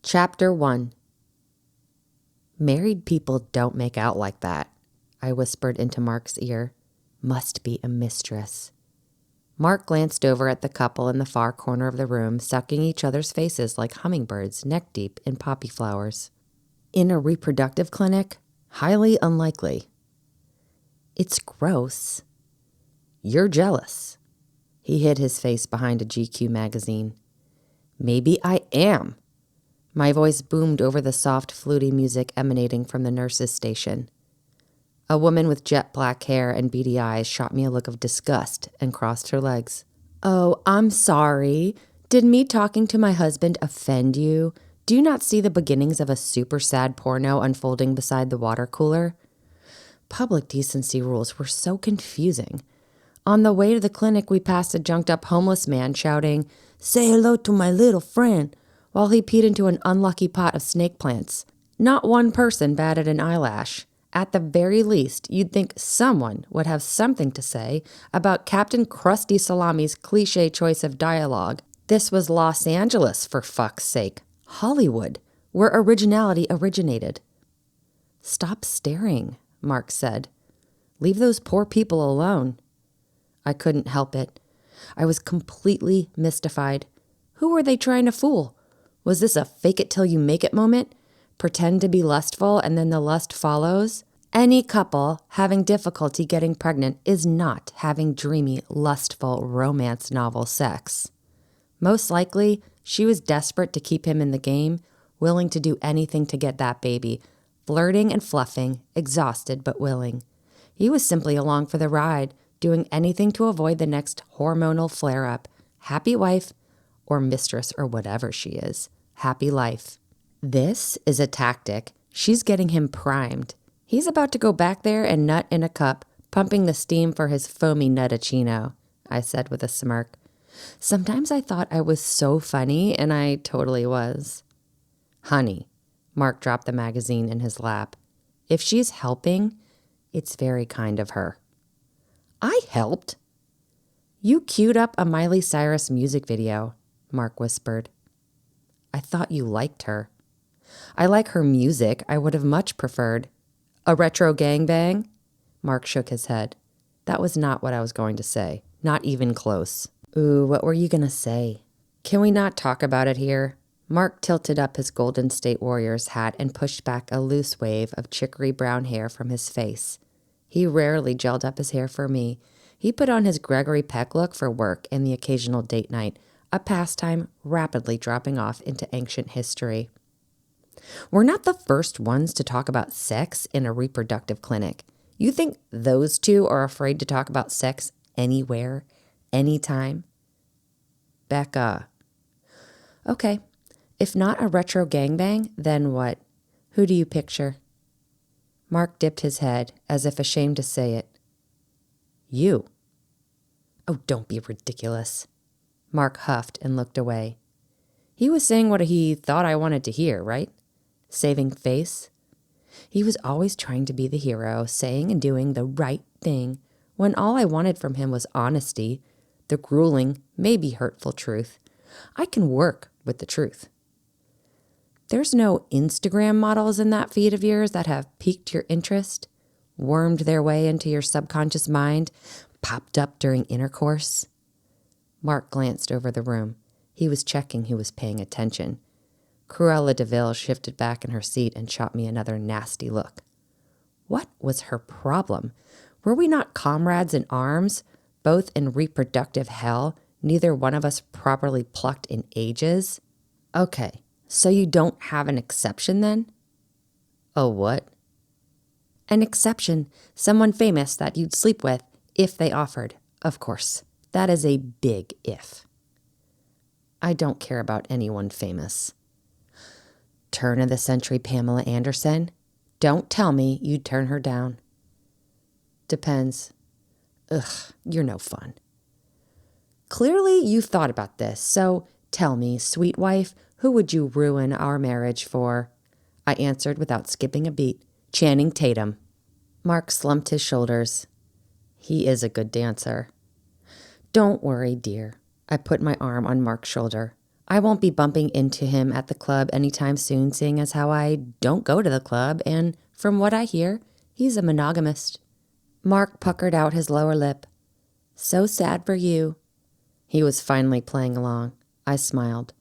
Chapter 1. Married people don't make out like that, I whispered into Mark's ear. Must be a mistress. Mark glanced over at the couple in the far corner of the room, sucking each other's faces like hummingbirds neck deep in poppy flowers. In a reproductive clinic? Highly unlikely. It's gross. You're jealous. He hid his face behind a GQ magazine. Maybe I am. My voice boomed over the soft, fluty music emanating from the nurse's station. A woman with jet black hair and beady eyes shot me a look of disgust and crossed her legs. Oh, I'm sorry. Did me talking to my husband offend you? Do you not see the beginnings of a super sad porno unfolding beside the water cooler? Public decency rules were so confusing. On the way to the clinic, we passed a junked-up homeless man shouting, "Say hello to my little friend," while he peed into an unlucky pot of snake plants. Not one person batted an eyelash. At the very least, you'd think someone would have something to say about Captain Krusty Salami's cliche choice of dialogue. This was Los Angeles, for fuck's sake. Hollywood, where originality originated. Stop staring, Mark said. Leave those poor people alone. I couldn't help it. I was completely mystified. Who were they trying to fool? Was this a fake-it-till-you-make-it moment? Pretend to be lustful and then the lust follows? Any couple having difficulty getting pregnant is not having dreamy, lustful romance novel sex. Most likely, she was desperate to keep him in the game, willing to do anything to get that baby, flirting and fluffing, exhausted but willing. He was simply along for the ride, doing anything to avoid the next hormonal flare-up. Happy wife, or mistress, or whatever she is. Happy life. This is a tactic. She's getting him primed. He's about to go back there and nut in a cup, pumping the steam for his foamy nutticino, I said with a smirk. Sometimes I thought I was so funny, and I totally was. Honey, Mark dropped the magazine in his lap. If she's helping, it's very kind of her. I helped. You queued up a Miley Cyrus music video, Mark whispered. I thought you liked her. I like her music. I would have much preferred. A retro gangbang? Mark shook his head. That was not what I was going to say. Not even close. Ooh, what were you going to say? Can we not talk about it here? Mark tilted up his Golden State Warriors hat and pushed back a loose wave of chicory brown hair from his face. He rarely gelled up his hair for me. He put on his Gregory Peck look for work and the occasional date night, a pastime rapidly dropping off into ancient history. We're not the first ones to talk about sex in a reproductive clinic. You think those two are afraid to talk about sex anywhere, anytime? Becca. Okay, if not a retro gangbang, then what? Who do you picture? Mark dipped his head, as if ashamed to say it. You. Oh, don't be ridiculous. Mark huffed and looked away. He was saying what he thought I wanted to hear, right? Saving face. He was always trying to be the hero, saying and doing the right thing, when all I wanted from him was honesty, the grueling, maybe hurtful truth. I can work with the truth. There's no Instagram models in that feed of yours that have piqued your interest, wormed their way into your subconscious mind, popped up during intercourse? Mark glanced over the room. He was checking who was paying attention. Cruella de Vil shifted back in her seat and shot me another nasty look. What was her problem? Were we not comrades in arms, both in reproductive hell, neither one of us properly plucked in ages? Okay, so you don't have an exception then? Oh, what? An exception, someone famous that you'd sleep with if they offered, of course. That is a big if. I don't care about anyone famous. Turn of the century Pamela Anderson? Don't tell me you'd turn her down. Depends. Ugh, you're no fun. Clearly you've thought about this, so tell me, sweet wife, who would you ruin our marriage for? I answered without skipping a beat. Channing Tatum. Mark slumped his shoulders. He is a good dancer. Don't worry, dear. I put my arm on Mark's shoulder. I won't be bumping into him at the club anytime soon, seeing as how I don't go to the club, and from what I hear, he's a monogamist. Mark puckered out his lower lip. So sad for you. He was finally playing along. I smiled.